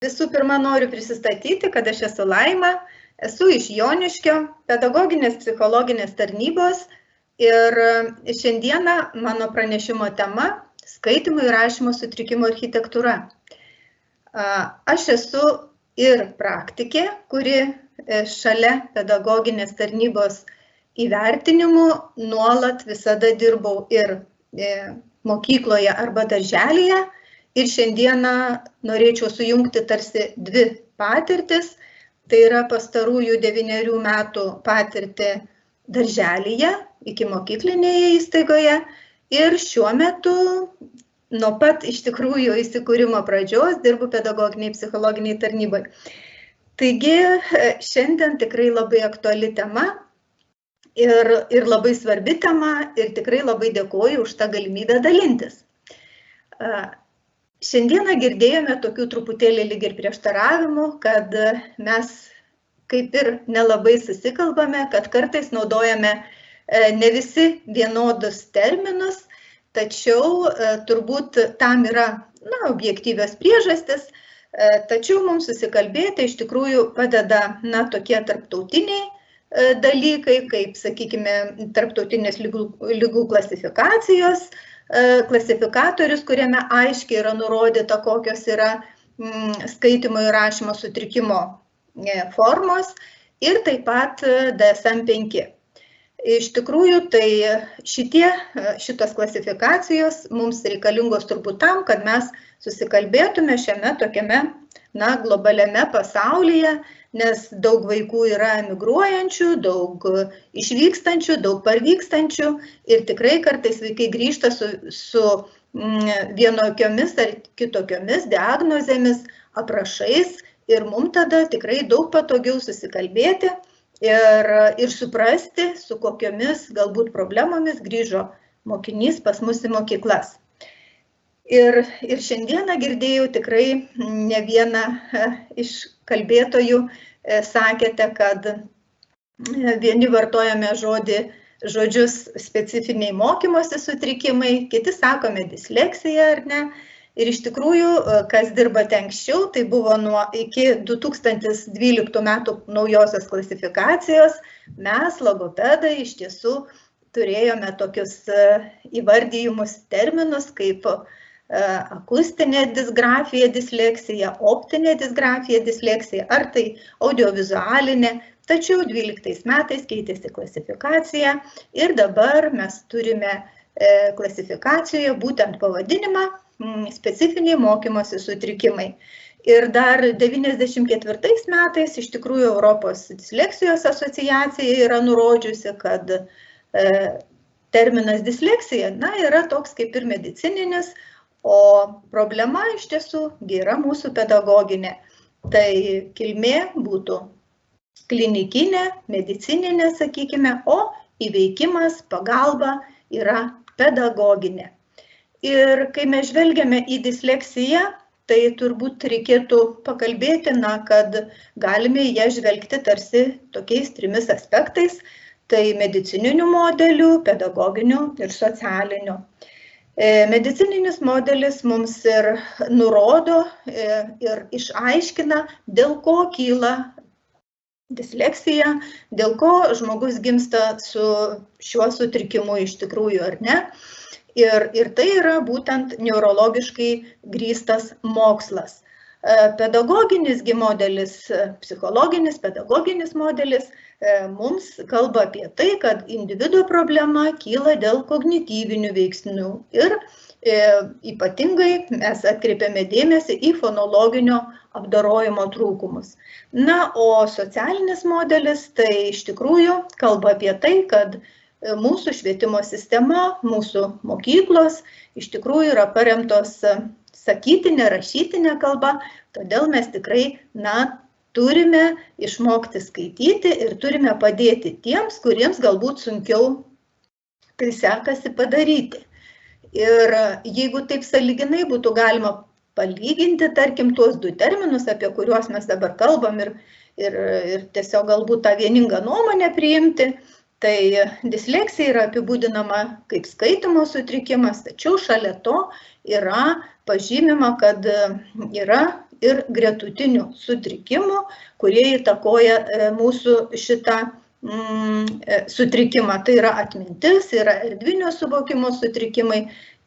Visų pirma, noriu prisistatyti, kad aš esu Laima, esu iš Joniškio, pedagoginės psichologinės tarnybos ir šiandieną mano pranešimo tema – skaitymo ir rašymo sutrikimo architektūra. Aš esu ir praktikė, kuri šalia pedagoginės tarnybos įvertinimų nuolat visada dirbau ir mokykloje arba darželyje. Ir šiandieną norėčiau sujungti tarsi dvi patirtis. Tai yra pastarųjų 9 metų patirtį darželyje, ikimokyklinėje įstaigoje. Ir šiuo metu, nuo pat iš tikrųjų įsikūrimo pradžios, dirbu pedagoginiai psichologiniai tarnybai. Taigi šiandien tikrai labai aktuali tema ir labai svarbi tema ir tikrai labai dėkoju už tą galimybę dalintis. Šiandieną girdėjome tokių truputėlį lyg ir prieštaravimų, kad mes kaip ir nelabai susikalbame, kad kartais naudojame ne visi vienodus terminus, tačiau turbūt tam yra objektyvios priežastis, tačiau mums susikalbėti iš tikrųjų padeda tokie tarptautiniai dalykai, kaip, sakykime, tarptautinės ligų klasifikacijos, klasifikatorius, kuriame aiškiai yra nurodyta, kokios yra skaitymo ir rašymo sutrikimo formos ir taip pat DSM-5. Iš tikrųjų, tai šitos klasifikacijos mums reikalingos turbūt tam, kad mes susikalbėtume šiame tokiame globaliame pasaulyje, nes daug vaikų yra emigruojančių, daug išvykstančių, daug parvykstančių ir tikrai kartais vaikai grįžta su vienokiomis ar kitokiomis diagnozėmis, aprašais ir mums tada tikrai daug patogiau susikalbėti ir suprasti, su kokiomis galbūt problemomis grįžo mokinys pas mus į mokyklas. Ir šiandieną girdėjau tikrai ne vieną iš kalbėtojų sakėte, kad vieni vartojame žodžius specifiniai mokymosi sutrikimai, kiti sakome disleksija ar ne. Ir iš tikrųjų, kas dirbate anksčiau, tai buvo iki 2012 metų naujosios klasifikacijos, mes, logopedai, iš tiesų turėjome tokius įvardijimus terminus kaip akustinė disgrafija, disleksija, optinė disgrafija, disleksija, ar tai audiovizualinė, tačiau 12 metais keitėsi klasifikacija ir dabar mes turime klasifikacijoje būtent pavadinimą specifiniai mokymosi sutrikimai. Ir dar 94 metais iš tikrųjų Europos disleksijos asociacija yra nurodžiusi, kad terminas disleksija yra toks kaip ir medicininis, o problema iš tiesų yra mūsų pedagoginė. Tai kilmė būtų klinikinė, medicininė, sakykime, o įveikimas, pagalba yra pedagoginė. Ir kai mes žvelgiame į disleksiją, tai turbūt reikėtų pakalbėti, kad galime ją žvelgti tarsi tokiais 3 aspektais, tai medicininiu modeliu, pedagoginiu ir socialiniu. Medicininis modelis mums ir nurodo ir išaiškina, dėl ko kyla disleksija, dėl ko žmogus gimsta su šiuo sutrikimu iš tikrųjų ar ne. Ir tai yra būtent neurologiškai grįstas mokslas. Pedagoginis modelis, psichologinis, pedagoginis modelis mums kalba apie tai, kad individo problema kyla dėl kognityvinių veiksnių ir ypatingai mes atkreipiame dėmesį į fonologinio apdorojimo trūkumus. O socialinis modelis tai iš tikrųjų kalba apie tai, kad mūsų švietimo sistema, mūsų mokyklos iš tikrųjų yra paremtos sakytinė, rašytinė kalba, todėl mes tikrai turime išmokti skaityti ir turime padėti tiems, kuriems galbūt sunkiau tai sekasi padaryti. Ir jeigu taip sąlyginai būtų galima palyginti, tarkim, tuos 2 terminus, apie kuriuos mes dabar kalbam ir tiesiog galbūt tą vieningą nuomonę priimti, tai disleksija yra apibūdinama kaip skaitymo sutrikimas, tačiau šalia to yra pažymima, kad yra ir gretutinių sutrikimų, kurie įtakoja mūsų šitą sutrikimą. Tai yra atmintis, yra erdvinio suvokimo sutrikimai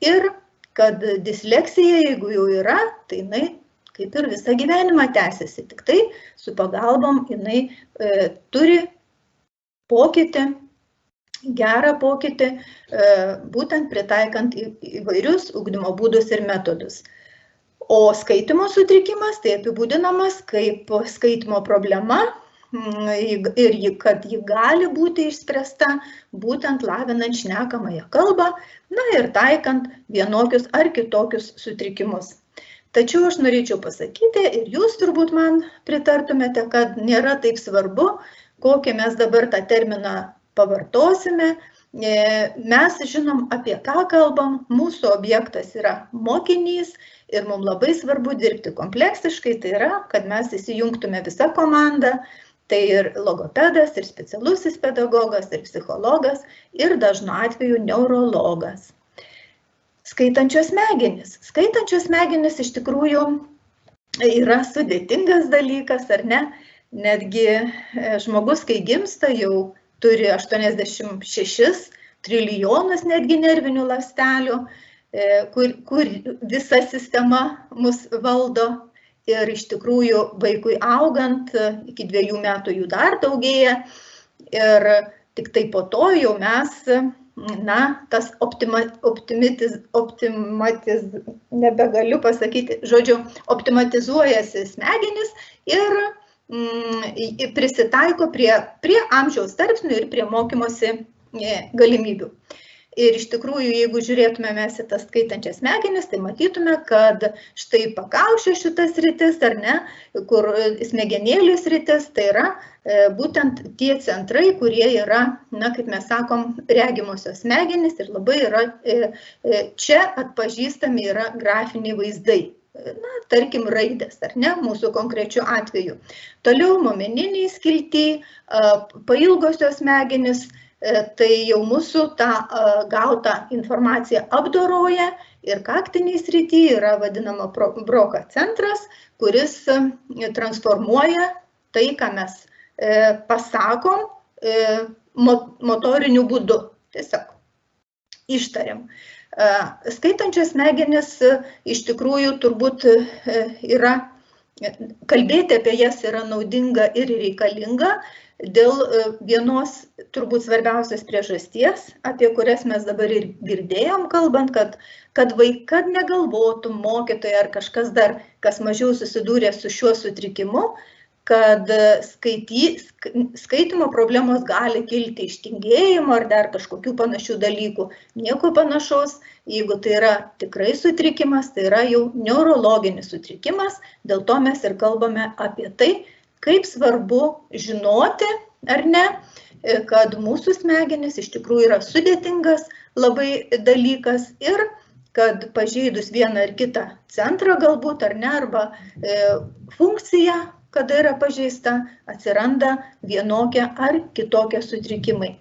ir kad disleksija, jeigu jau yra, tai jinai kaip ir visą gyvenimą tęsiasi. Tik tai su pagalbom jinai turi pokytį, gerą pokytį, būtent pritaikant įvairius ugdymo būdus ir metodus. O skaitymo sutrikimas tai apibūdinamas kaip skaitymo problema ir kad ji gali būti išspręsta būtent lavinant šnekamąją kalbą, na ir taikant vienokius ar kitokius sutrikimus. Tačiau aš norėčiau pasakyti, ir jūs turbūt man pritartumėte, kad nėra taip svarbu, kokį mes dabar tą terminą pavartosime. Mes žinom, apie ką kalbam, mūsų objektas yra mokinys ir mums labai svarbu dirbti kompleksiškai, tai yra, kad mes įsijungtume visą komandą, tai ir logopedas, ir specialusis pedagogas, ir psichologas, ir dažnu atveju neurologas. Skaitančios smegenys. Skaitančios smegenys iš tikrųjų yra sudėtingas dalykas, ar ne? Netgi žmogus, kai gimsta, jau turi 86 trilijonus netgi nervinių ląstelių, kur visa sistema mus valdo. Ir iš tikrųjų vaikui augant, iki 2 metų jų dar daugėja. Ir tik tai po to jau mes, tas nebegaliu pasakyti, žodžiu, optimatizuojasi smegenis ir prisitaiko prie amžiaus tarpsnių ir prie mokymosi galimybių. Ir iš tikrųjų, jeigu žiūrėtume mes į tas skaitančias smegenis, tai matytume, kad štai pakaušio šitas sritis, ar ne, kur smegenėlių sritis, tai yra būtent tie centrai, kurie yra, kaip mes sakom, regimosios smegenys ir labai yra, čia atpažįstami yra grafiniai vaizdai. Tarkim, raidės, ar ne, mūsų konkrečiu atveju. Toliau momeniniai skilty, pailgosios smegenys, tai jau mūsų tą gautą informaciją apdoroja ir kaktiniai srity yra vadinama Broca centras, kuris transformuoja tai, ką mes pasakom motoriniu būdu. Tiesiog ištariam. Skaitančios smegenis iš tikrųjų turbūt yra, kalbėti apie jas yra naudinga ir reikalinga dėl vienos turbūt svarbiausios priežasties, apie kurias mes dabar ir girdėjom kalbant, kad vaikai negalvotų mokytojai ar kažkas dar, kas mažiau susidūrė su šiuo sutrikimu, kad skaitymo problemos gali kilti iš tingėjimo ar dar kažkokių panašių dalykų. Nieko panašaus, jeigu tai yra tikrai sutrikimas, tai yra jau neurologinis sutrikimas, dėl to mes ir kalbame apie tai, kaip svarbu žinoti, ar ne, kad mūsų smegenys iš tikrųjų yra sudėtingas labai dalykas ir kad pažeidus vieną ar kitą centrą galbūt, ar ne, arba funkciją, kada yra pažeista, atsiranda vienokie ar kitokie sutrikimai.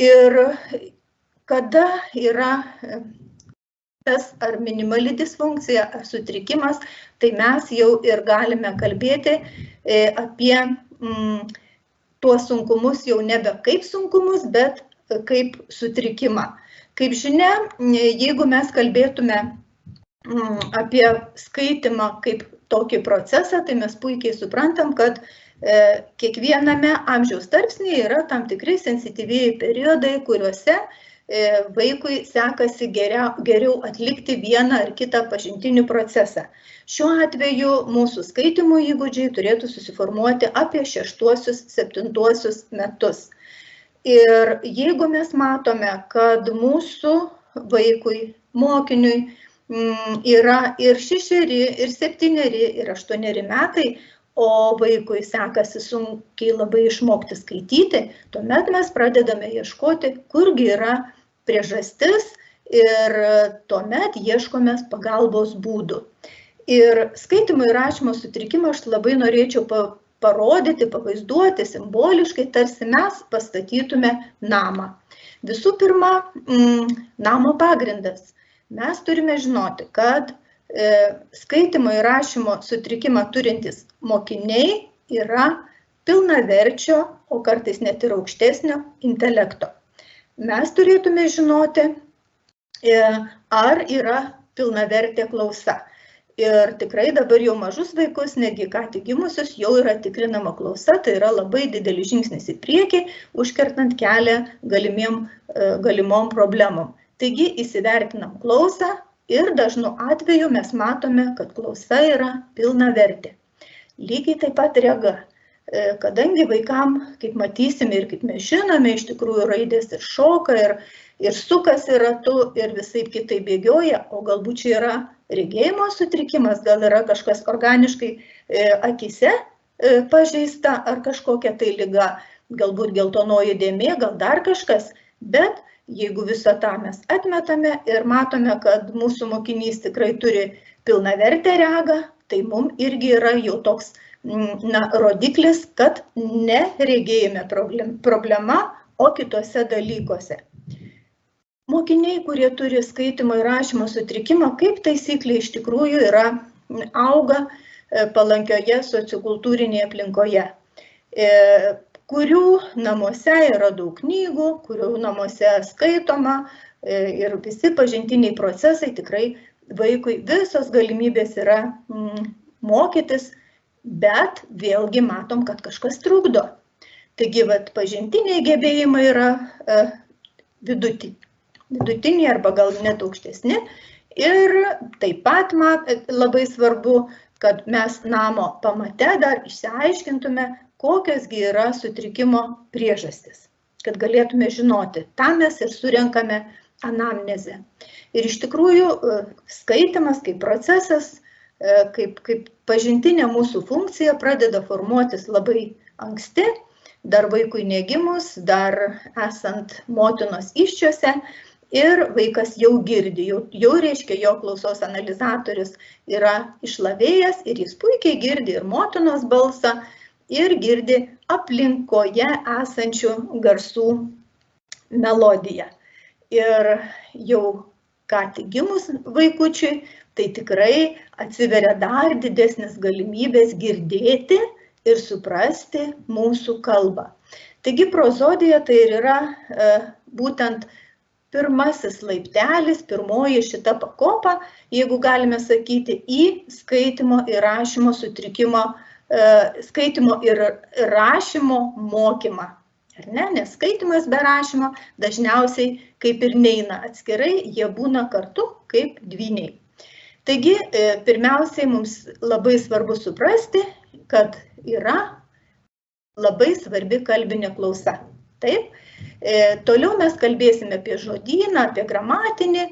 Ir kada yra tas ar minimali disfunkcija, ar sutrikimas, tai mes jau ir galime kalbėti apie tuos sunkumus jau nebe kaip sunkumus, bet kaip sutrikimą. Kaip žinia, jeigu mes kalbėtume apie skaitymą kaip tokį procesą, tai mes puikiai suprantam, kad kiekviename amžiaus tarpsnyje yra tam tikri sensityvieji periodai, kuriuose vaikui sekasi geriau atlikti vieną ar kitą pažintinį procesą. Šiuo atveju mūsų skaitymo įgūdžiai turėtų susiformuoti apie 6-7 metus. Ir jeigu mes matome, kad mūsų vaikui, mokiniui yra ir 6, ir 7, ir 8 metai, o vaikui sekasi sunkiai labai išmokti skaityti, tuomet mes pradedame ieškoti, kurgi yra priežastis ir tuomet ieškome pagalbos būdų. Ir skaitymo ir rašymo sutrikimą aš labai norėčiau parodyti, pavaizduoti simboliškai, tarsi mes pastatytume namą. Visų pirma, namo pagrindas. Mes turime žinoti, kad skaitimo ir rašymo sutrikimą turintys mokiniai yra pilnaverčio, o kartais net ir aukštesnio intelekto. Mes turėtume žinoti, ar yra pilnavertė klausa. Ir tikrai dabar jau mažus vaikus, netgi ką tik gimusius, jau yra tikrinama klausa, tai yra labai didelis žingsnis į priekį, užkertant kelią galimom problemom. Taigi įsivertinam klausą ir dažnu atveju mes matome, kad klausa yra pilnavertė. Lygiai taip pat rega. Kadangi vaikam, kaip matysime ir kaip mes žinome, iš tikrųjų raidės ir šoka, ir sukasi ratu, ir visai kitai bėgioja, o galbūt čia yra regėjimo sutrikimas, gal yra kažkas organiškai akise pažeista ar kažkokia tai liga, galbūt geltonoji dėmė, gal dar kažkas, bet jeigu visą tą mes atmetame ir matome, kad mūsų mokinys tikrai turi pilnavertę regą, tai mums irgi yra jau toks rodiklis, kad ne regėjime problema, o kitose dalykuose. Mokiniai, kurie turi skaitimo ir rašymo sutrikimą, kaip taisyklė iš tikrųjų auga palankioje sociokultūrinėje aplinkoje, kurių namuose yra daug knygų, kurių namuose skaitoma ir visi pažintiniai procesai, tikrai vaikui visos galimybės yra mokytis, bet vėlgi matom, kad kažkas trukdo. Taigi, pažintiniai gebėjimai yra vidutiniai arba gal net aukštesni. Ir taip pat labai svarbu, kad mes namo pamate dar išsiaiškintume, kokiosgi yra sutrikimo priežastis, kad galėtume žinoti. Tam mes ir surenkame anamnezę. Ir iš tikrųjų skaitimas kaip procesas, kaip pažintinė mūsų funkcija pradeda formuotis labai anksti, dar vaikui negimus, dar esant motinos įsčiose, ir vaikas jau girdi, jau reiškia, jo klausos analizatorius yra išlavėjęs ir jis puikiai girdi ir motinos balsą, ir girdi aplinkoje esančių garsų melodiją. Ir jau ką tik gimus vaikučiui, tai tikrai atsiveria dar didesnis galimybės girdėti ir suprasti mūsų kalbą. Taigi prozodija tai ir yra būtent pirmasis laiptelis, pirmoji šita pakopa, jeigu galime sakyti, į skaitimo ir rašymo sutrikimo, skaitimo ir rašymo mokymą. Ar ne? Nes skaitimas be rašymo dažniausiai kaip ir neina atskirai, jie būna kartu kaip dvyniai. Taigi, pirmiausiai mums labai svarbu suprasti, kad yra labai svarbi kalbinė klausa. Taip? Toliau mes kalbėsime apie žodyną, apie gramatinį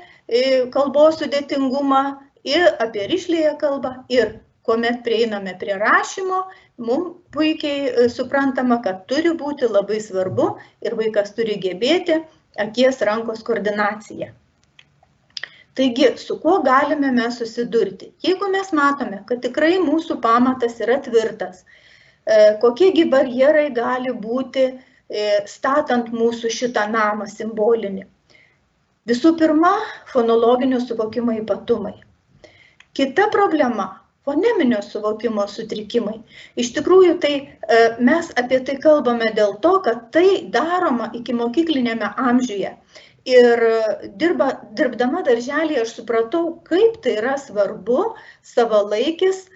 kalbos sudėtingumą ir apie rišliąją kalbą. Ir kuomet prieiname prie rašymo, mums puikiai suprantama, kad turi būti labai svarbu ir vaikas turi gebėti akies rankos koordinaciją. Taigi, su kuo galime mes susidurti? Jeigu mes matome, kad tikrai mūsų pamatas yra tvirtas, kokiegi barjerai gali būti statant mūsų šitą namą simbolinį. Visų pirma, fonologinio suvokimo ypatumai. Kita problema – foneminio suvokimo sutrikimai. Iš tikrųjų, tai mes apie tai kalbame dėl to, kad tai daroma ikimokyklinėme amžiuje. Ir dirbdama darželyje aš supratau, kaip tai yra svarbu savalaikis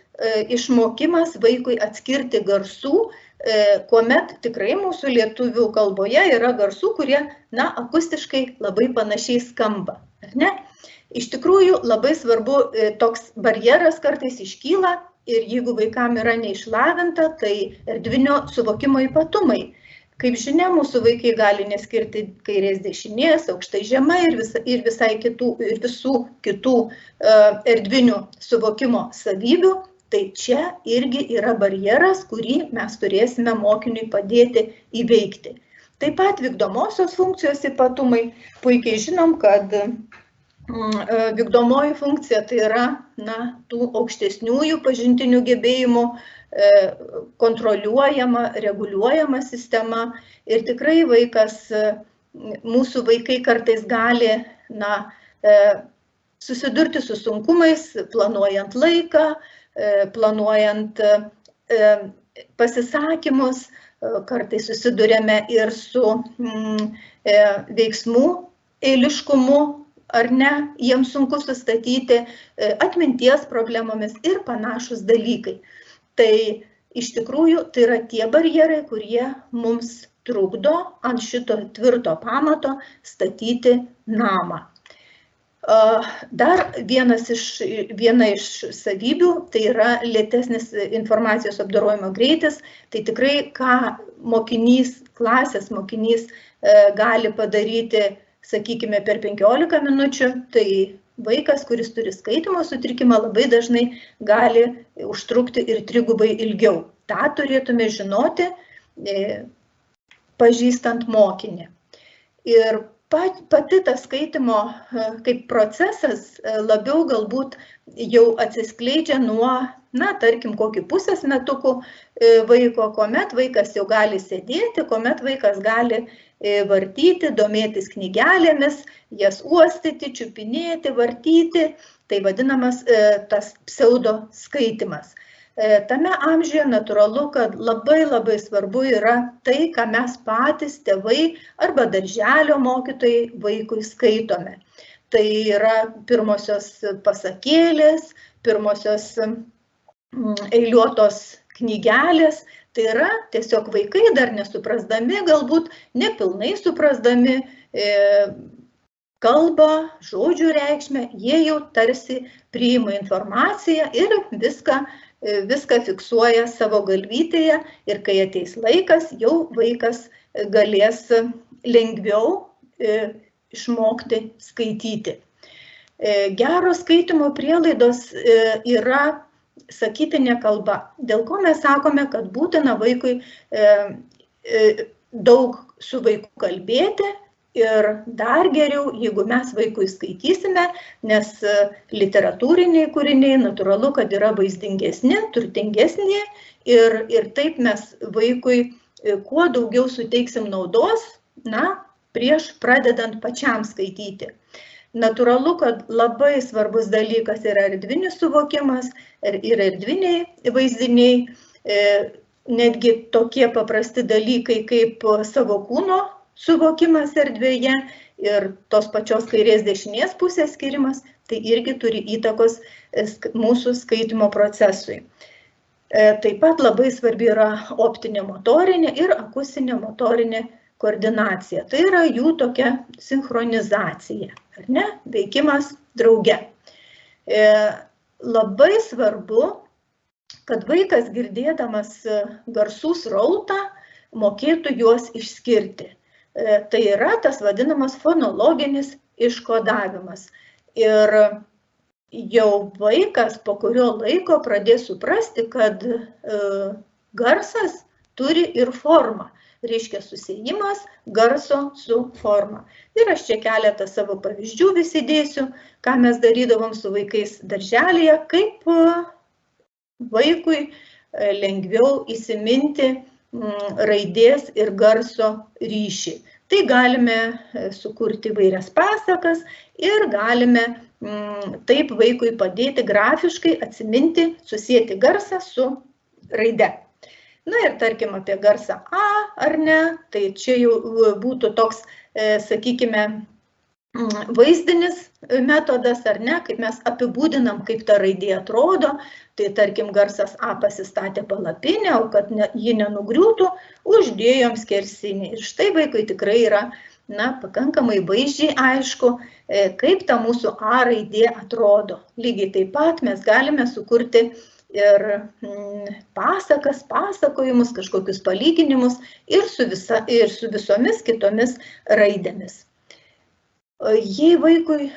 išmokimas vaikui atskirti garsų, kuomet tikrai mūsų lietuvių kalboje yra garsų, kurie, akustiškai labai panašiai skamba. Ar ne? Iš tikrųjų, labai svarbu, toks barjeras kartais iškyla ir jeigu vaikam yra neišlavinta, tai erdvinio suvokimo ypatumai. Kaip žinia, mūsų vaikai gali neskirti kairės dešinės, aukštai žemai ir visų kitų erdvinių suvokimo savybių. Tai čia irgi yra barjeras, kurį mes turėsime mokiniui padėti įveikti. Taip pat vykdomosios funkcijos ypatumai. Puikiai žinom, kad vykdomoji funkcija tai yra tų aukštesniųjų pažintinių gebėjimų kontroliuojama, reguliuojama sistema ir tikrai mūsų vaikai kartais gali susidurti su sunkumais, planuojant laiką, planuojant pasisakymus, kartais susidurėme ir su veiksmų eiliškumu, ar ne, jiems sunku sustatyti, atminties problemomis ir panašus dalykai. Tai iš tikrųjų tai yra tie barjerai, kurie mums trukdo ant šito tvirto pamato statyti namą. Dar viena iš savybių, tai yra lėtesnis informacijos apdorojimo greitis. Tai tikrai, ką klasės mokinys gali padaryti, sakykime, per 15 minučių, tai vaikas, kuris turi skaitymo sutrikimą, labai dažnai gali užtrukti ir 3 ilgiau. Ta turėtume žinoti, pažįstant mokinį. Ir pati ta skaitimo kaip procesas labiau galbūt jau atsiskleidžia nuo, tarkim, kokį pusės metukų vaiko, kuomet vaikas jau gali sėdėti, kuomet vaikas gali vartyti, domėtis knygelėmis, jas uostyti, čiupinėti, vartyti, tai vadinamas tas pseudo skaitimas. Tame amžiuje natūralu, kad labai svarbu yra tai, ką mes patys, tėvai arba darželio mokytojai vaikui skaitome. Tai yra pirmosios pasakėlės, pirmosios eiliuotos knygelės. Tai yra tiesiog vaikai dar nesuprasdami, galbūt nepilnai suprasdami kalbą, žodžių reikšmę, jie jau tarsi priima informaciją ir viską fiksuoja savo galvytėje ir kai ateis laikas, jau vaikas galės lengviau išmokti skaityti. Geros skaitimo prielaidos yra sakytinė kalba, dėl ko mes sakome, kad būtina vaikui daug su vaiku kalbėti. Ir dar geriau, jeigu mes vaikui skaitysime, nes literatūriniai kūriniai natūralu, kad yra vaizdingesni, turtingesni ir taip mes vaikui kuo daugiau suteiksim naudos, prieš pradedant pačiam skaityti. Natūralu, kad labai svarbus dalykas yra erdvinis suvokimas ir erdviniai vaizdiniai, netgi tokie paprasti dalykai kaip savo kūno suvokimas erdvėje ir tos pačios kairės dešinės pusės skyrimas, tai irgi turi įtakos mūsų skaitimo procesui. Taip pat labai svarbi yra optinė motorinė ir akustinė motorinė koordinacija. Tai yra jų tokia sinchronizacija, ar ne? Veikimas drauge. Labai svarbu, kad vaikas girdėdamas garsų srautą mokėtų juos išskirti. Tai yra tas vadinamas fonologinis iškodavimas. Ir jau vaikas po kurio laiko pradės suprasti, kad garsas turi ir formą. Reiškia susiejimas garso su forma. Ir aš čia keletą savo pavyzdžių vis įdėsiu, ką mes darydavom su vaikais darželėje, kaip vaikui lengviau įsiminti raidės ir garso ryšį. Tai galime sukurti įvairias pasakas ir galime taip vaikui padėti grafiškai atsiminti, susieti garsą su raide. Ir tarkim apie garsą A ar ne, tai čia jau būtų toks, sakykime, vaizdinis metodas, ar ne, kaip mes apibūdinam, kaip ta raidė atrodo, tai tarkim garsas A pasistatė palapinę, o kad ji nenugriūtų, uždėjom skersinį. Ir štai vaikui tikrai yra, pakankamai vaizdžiai aišku, kaip ta mūsų A raidė atrodo. Lygiai taip pat mes galime sukurti ir pasakas, pasakojimus, kažkokius palyginimus ir su visomis kitomis raidėmis. Jei vaikui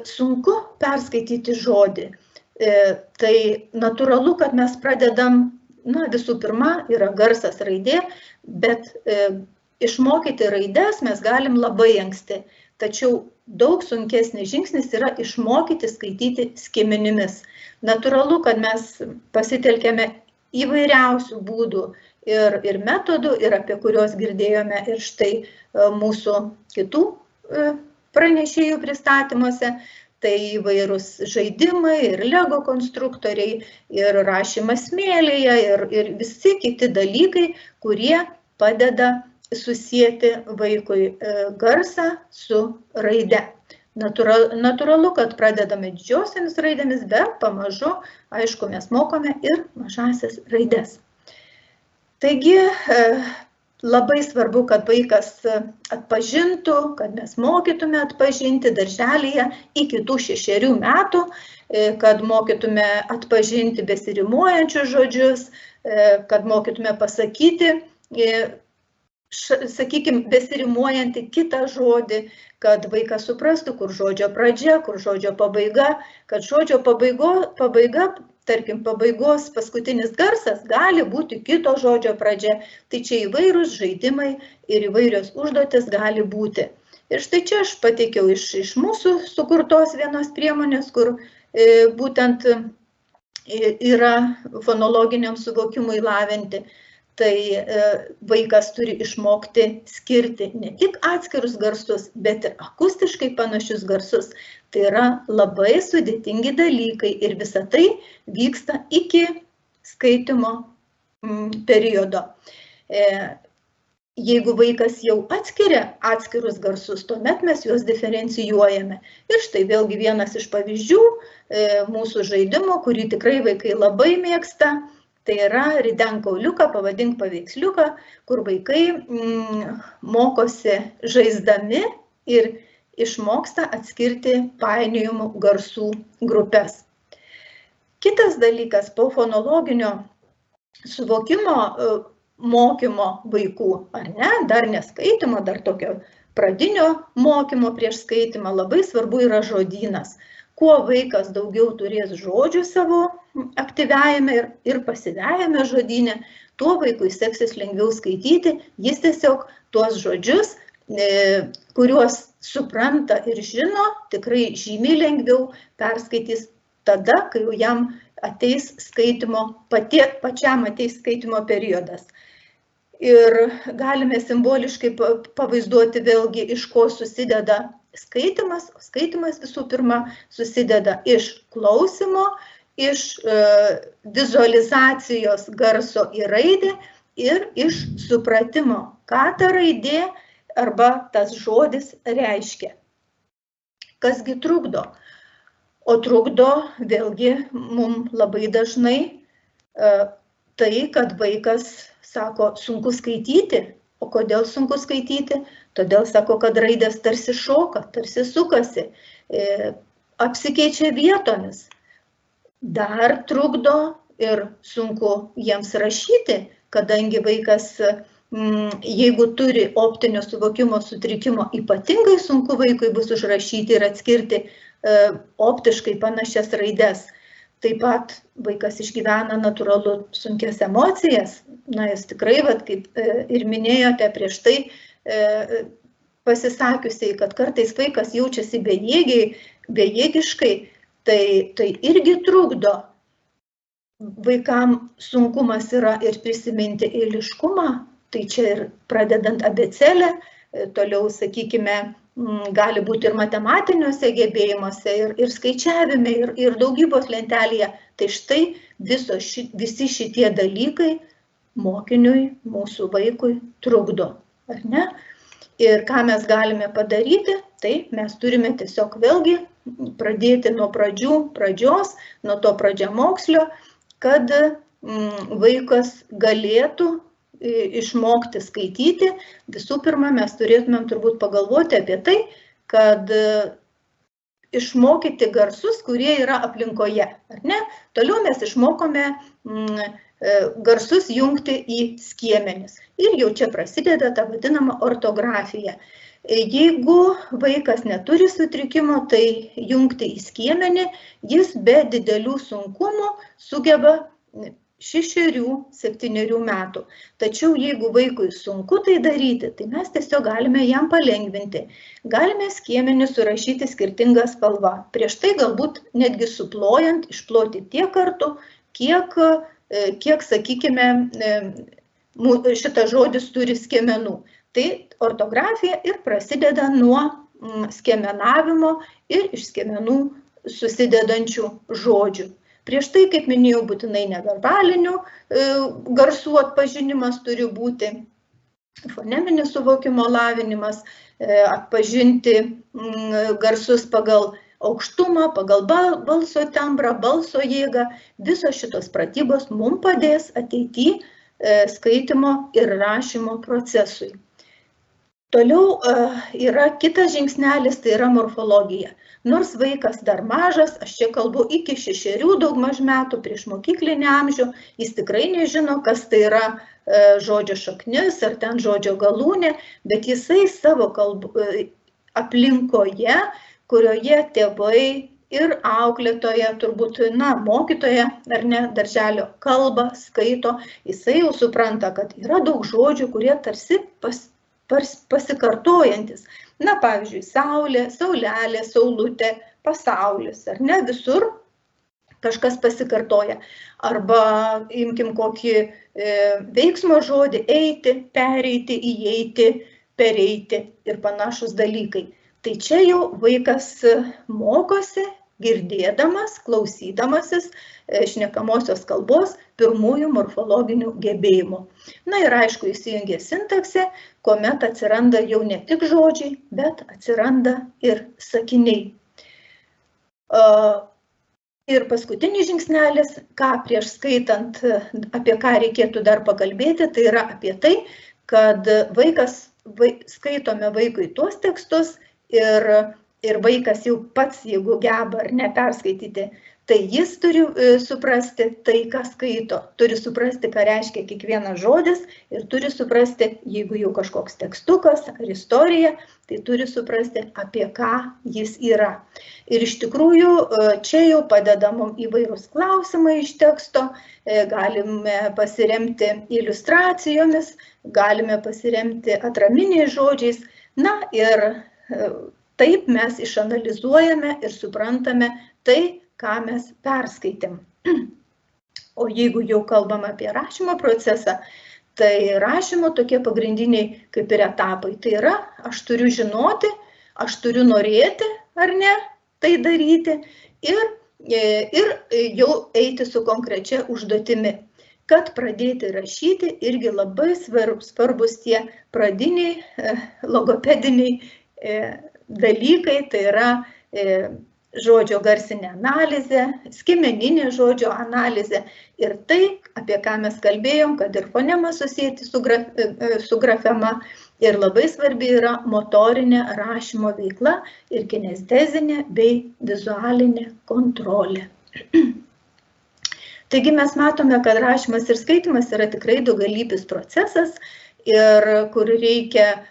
sunku perskaityti žodį, tai natūralu, kad mes pradedam, visų pirma, yra garsas raidė, bet išmokyti raides mes galim labai anksti. Tačiau daug sunkesnis žingsnis yra išmokyti skaityti skiemenimis. Natūralu, kad mes pasitelkėme įvairiausių būdų ir metodų, ir apie kuriuos girdėjome ir štai mūsų kitų pranešėjų pristatymuose. Tai įvairūs žaidimai ir Lego konstruktoriai, ir rašymas smėlyje, ir visi kiti dalykai, kurie padeda susijęti vaikui garsą su raide. Natūralu, kad pradedame didžiosiamis raidėmis, bet pamažu, aišku, mes mokome ir mažasias raides. Taigi, labai svarbu, kad vaikas atpažintų, kad mes mokytume atpažinti darželyje iki tų 6 metų, kad mokytume atpažinti besirimuojančius žodžius, kad mokytume pasakyti, sakykime, besirimuojantį kitą žodį, kad vaikas suprastų, kur žodžio pradžia, kur žodžio pabaiga, kad žodžio pabaiga, tarkim, pabaigos paskutinis garsas gali būti kito žodžio pradžia. Tai čia įvairūs žaidimai ir įvairios užduotis gali būti. Ir štai čia aš pateikiau iš mūsų sukurtos vienos priemonės, kur būtent yra fonologiniam suvokimui lavinti. Tai vaikas turi išmokti skirti ne tik atskirus garsus, bet ir akustiškai panašius garsus. Tai yra labai sudėtingi dalykai ir visa tai vyksta iki skaitymo periodo. Jeigu vaikas jau atskiria atskirus garsus, tuomet mes juos diferencijuojame. Ir štai vėlgi vienas iš pavyzdžių mūsų žaidimo, kurį tikrai vaikai labai mėgsta. Tai yra ridenk kauliuką, pavadink paveiksliuką, kur vaikai mokosi žaisdami ir išmoksta atskirti painiojimų garsų grupės. Kitas dalykas, po fonologinio suvokimo mokymo vaikų, ar ne, dar neskaitimo, dar tokio pradinio mokymo prieš skaitimą, labai svarbu yra žodynas. Kuo vaikas daugiau turės žodžių savo aktyviajame ir pasyviajame žodyne, tuo vaikui seksis lengviau skaityti, jis tiesiog tuos žodžius, kuriuos supranta ir žino, tikrai žymiai lengviau perskaitys tada, kai jam ateis pačiam ateis skaitimo periodas. Ir galime simboliškai pavaizduoti vėlgi, iš ko susideda skaitimas. Skaitimas visų pirma susideda iš klausimo, iš vizualizacijos garso į raidę ir iš supratimo, ką ta raidė arba tas žodis reiškia. Kasgi trukdo? O trukdo vėlgi mums labai dažnai tai, kad vaikas sako, sunku skaityti. O kodėl sunku skaityti? Todėl sako, kad raidės tarsi šoka, tarsi sukasi, apsikeičia vietomis. Dar trukdo ir sunku jiems rašyti, kadangi vaikas, jeigu turi optinio suvokimo sutrikimo, ypatingai sunku vaikui bus užrašyti ir atskirti optiškai panašias raides. Taip pat vaikas išgyvena natūralu sunkias emocijas. Na, jūs tikrai, kaip ir minėjote prieš tai pasisakiusiai, kad kartais vaikas jaučiasi bejėgiškai, tai irgi trukdo. Vaikam sunkumas yra ir prisiminti eiliškumą, tai čia ir pradedant abėcėlę, toliau, sakykime, gali būti ir matematiniuose gebėjimuose, ir skaičiavime, ir daugybos lentelėje. Tai štai visi šitie dalykai mokiniui, mūsų vaikui trukdo, ar ne? Ir ką mes galime padaryti, tai mes turime tiesiog vėlgi pradėti nuo pradžios, nuo to pradžiamokslio, kad vaikas galėtų išmokti skaityti. Visų pirma, mes turėtumėm turbūt pagalvoti apie tai, kad išmokyti garsus, kurie yra aplinkoje, ar ne? Toliau mes išmokome garsus jungti į skiemenis. Ir jau čia prasideda ta vadinama ortografija. Jeigu vaikas neturi sutrikimo, tai jungti į skiemenį jis be didelių sunkumų sugeba 6–7 metų. Tačiau jeigu vaikui sunku tai daryti, tai mes tiesiog galime jam palengvinti. Galime skiemenį surašyti skirtingą spalvą. Prieš tai galbūt netgi suplojant, išploti tiek kartų, kiek sakykime, šitas žodis turi skiemenų. Tai ortografija ir prasideda nuo skiemenavimo ir iš skiemenų susidedančių žodžių. Prieš tai, kaip minėjau, būtinai neverbalinių garsų atpažinimas turi būti, foneminis suvokimo lavinimas, atpažinti garsus pagal aukštumą, pagal balso tembrą, balso jėgą. Visos šitos pratybos mums padės ateityje skaitimo ir rašymo procesui. Toliau yra kitas žingsnelis, tai yra morfologija. Nors vaikas dar mažas, aš čia kalbu iki 6 daugmaž metų, prieš mokyklinį amžių, jis tikrai nežino, kas tai yra žodžio šaknis ar ten žodžio galūnė, bet jisai savo aplinkoje, kurioje tėvai ir auklėtoja, turbūt, mokytoja ar ne, darželio kalba, skaito, jisai jau supranta, kad yra daug žodžių, kurie tarsi pasikartojantis. Pavyzdžiui, saulė, saulelė, saulutė, pasaulis, ar ne, visur kažkas pasikartoja. Arba imkim kokį veiksmo žodį, eiti, pereiti, įeiti, pereiti ir panašus dalykai. Tai čia jau vaikas mokosi, girdėdamas, klausydamasis šnekamosios kalbos pirmųjų morfologinių gebėjimų. Ir aišku, įsijungia sintaksė, kuomet atsiranda jau ne tik žodžiai, bet atsiranda ir sakiniai. Ir paskutinis žingsnelis, ką prieš skaitant, apie ką reikėtų dar pakalbėti, tai yra apie tai, kad skaitome vaikui tuos tekstus ir vaikas jau pats, jeigu geba ar ne perskaityti, tai jis turi suprasti tai, ką skaito, turi suprasti, ką reiškia kiekvienas žodis ir turi suprasti, jeigu jau kažkoks tekstukas ar istorija, tai turi suprasti, apie ką jis yra. Ir iš tikrųjų, čia jau padeda mums įvairūs klausimai iš teksto, galime pasiremti iliustracijomis, galime pasiremti atraminiais žodžiais, ir taip mes išanalizuojame ir suprantame tai, ką mes perskaitėm. O jeigu jau kalbam apie rašymo procesą, tai rašymo tokie pagrindiniai kaip ir etapai. Tai yra, aš turiu žinoti, aš turiu norėti, ar ne, tai daryti ir jau eiti su konkrečia užduotimi. Kad pradėti rašyti, irgi labai svarbus tie pradiniai logopediniai dalykai, tai yra žodžio garsinė analizė, skiemeninė žodžio analizė ir tai, apie ką mes kalbėjom, kad ir fonemą susijęti su grafema ir labai svarbi yra motorinė rašymo veikla ir kinestezinė bei vizualinė kontrolė. Taigi mes matome, kad rašymas ir skaitimas yra tikrai daugialypis procesas ir kur reikia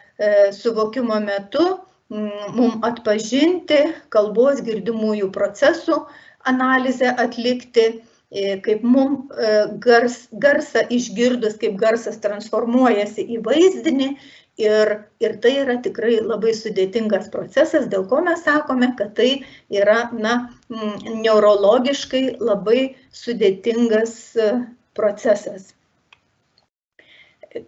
suvokimo metu mums atpažinti kalbos girdimųjų procesų analizę atlikti, kaip mums garsą išgirdus, kaip garsas transformuojasi į vaizdinį ir tai yra tikrai labai sudėtingas procesas, dėl ko mes sakome, kad tai yra neurologiškai labai sudėtingas procesas.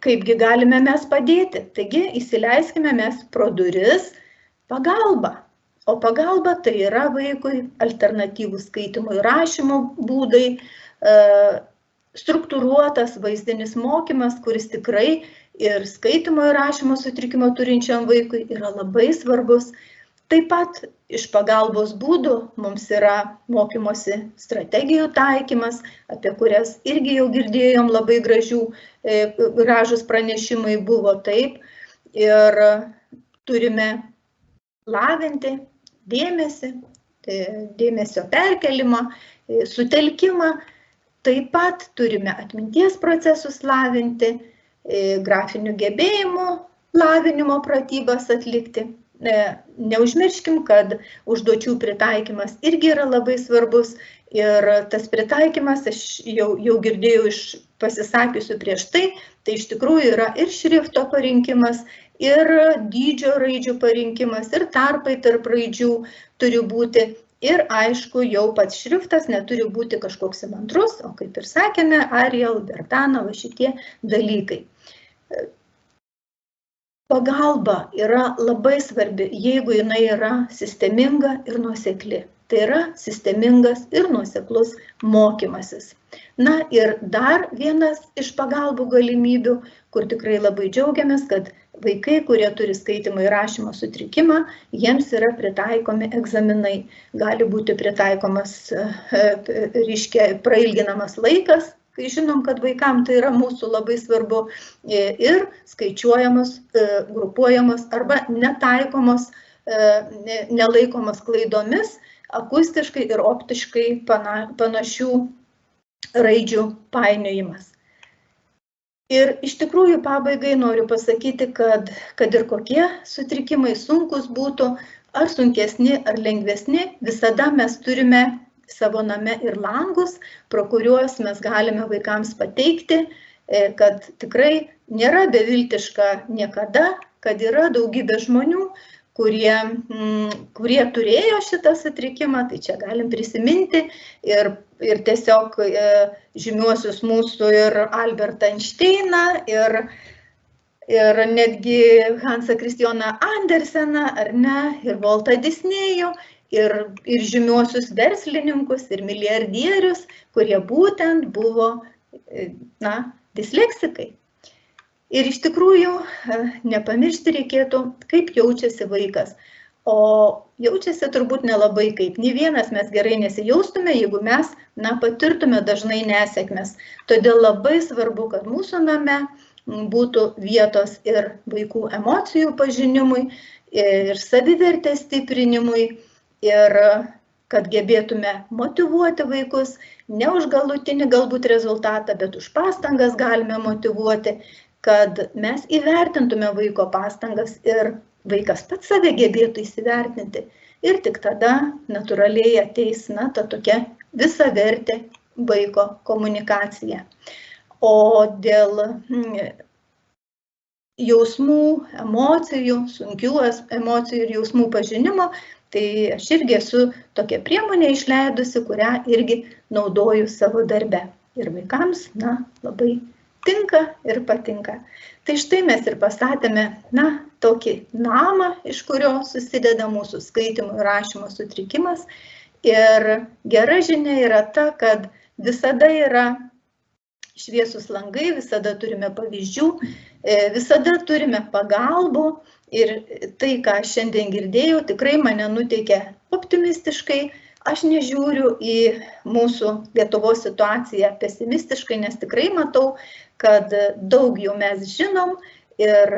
Kaipgi galime mes padėti? Taigi įsileiskime mes pro duris pagalba. O pagalba tai yra vaikui alternatyvūs skaitymo ir rašymo būdai, struktūruotas vaizdinis mokymas, kuris tikrai ir skaitimo ir rašymo sutrikimo turinčiam vaikui yra labai svarbus. Taip pat iš pagalbos būdų mums yra mokymosi strategijų taikymas, apie kurias irgi jau girdėjom labai gražus pranešimai buvo taip. Ir turime lavinti dėmesį, dėmesio perkelimą, sutelkimą. Taip pat turime atminties procesus lavinti, grafinių gebėjimų lavinimo pratybas atlikti. Neužmirškim, kad užduočių pritaikymas irgi yra labai svarbus ir tas pritaikymas, aš jau girdėjau iš pasisakiusių prieš tai iš tikrųjų yra ir šrifto parinkimas, ir dydžio raidžių parinkimas, ir tarpai tarp raidžių turi būti. Ir aišku, jau pats šriftas neturi būti kažkoks įmantrus, o kaip ir sakėme, Arial, Bertana, šitie dalykai. pagalba yra labai svarbi, jeigu jinai yra sisteminga ir nuosekli. Tai yra sistemingas ir nuoseklus mokymasis. Na ir dar vienas iš pagalbų galimybių, kur tikrai labai džiaugiamės, kad vaikai, kurie turi skaitymo ir rašymo sutrikimą, jiems yra pritaikomi egzaminai. Gali būti pritaikomas, prailginamas laikas, kai žinom, kad vaikam tai yra mūsų labai svarbu, ir skaičiuojamos, grupuojamos arba netaikomos, nelaikomos klaidomis, akustiškai ir optiškai panašių raidžių painiojimas. Ir iš tikrųjų pabaigai noriu pasakyti, kad ir kokie sutrikimai sunkus būtų, ar sunkesni, ar lengvesni, visada mes turime savo name ir langus, pro kuriuos mes galime vaikams pateikti, kad tikrai nėra beviltiška niekada, kad yra daugybė žmonių, kurie turėjo šitą sutrikimą, tai čia galim prisiminti ir tiesiog žymiuosius mūsų ir Albertą Einšteiną, ir netgi Hansą Kristianą Anderseną, ar ne, ir Voltą Disnėjų, ir žymiuosius verslininkus, ir milijardierius, kurie būtent buvo, disleksikai. Ir iš tikrųjų nepamiršti reikėtų, kaip jaučiasi vaikas. O jaučiasi turbūt nelabai kaip. Nė vienas mes gerai nesijaustume, jeigu mes patirtume dažnai nesėkmes. Todėl labai svarbu, kad mūsų name būtų vietos ir vaikų emocijų pažinimui, ir savivertės stiprinimui, ir kad gebėtume motyvuoti vaikus, ne už galutinį galbūt rezultatą, bet už pastangas galime motyvuoti, kad mes įvertintume vaiko pastangas ir vaikas pats save gebėtų įsivertinti. Ir tik tada natūraliai ateis ta tokia visavertė vaiko komunikacija. O dėl jausmų, emocijų, sunkių emocijų ir jausmų pažinimo, tai aš irgi esu tokią priemonę išleidusi, kurią irgi naudoju savo darbe. Ir vaikams, labai tinka ir patinka. Tai štai mes ir pastatėme, tokį namą, iš kurio susideda mūsų skaitymo ir rašymo sutrikimas. Ir gera žinia yra ta, kad visada yra šviesus langai, visada turime pavyzdžių, visada turime pagalbų. Ir tai, ką šiandien girdėjau, tikrai mane nuteikia optimistiškai. Aš nežiūriu į mūsų Lietuvos situaciją pesimistiškai, nes tikrai matau, kad daug jau mes žinom ir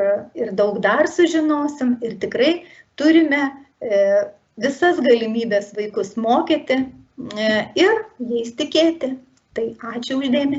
daug dar sužinosim. Ir tikrai turime visas galimybės vaikus mokyti ir jais tikėti. Tai ačiū uždėmesi.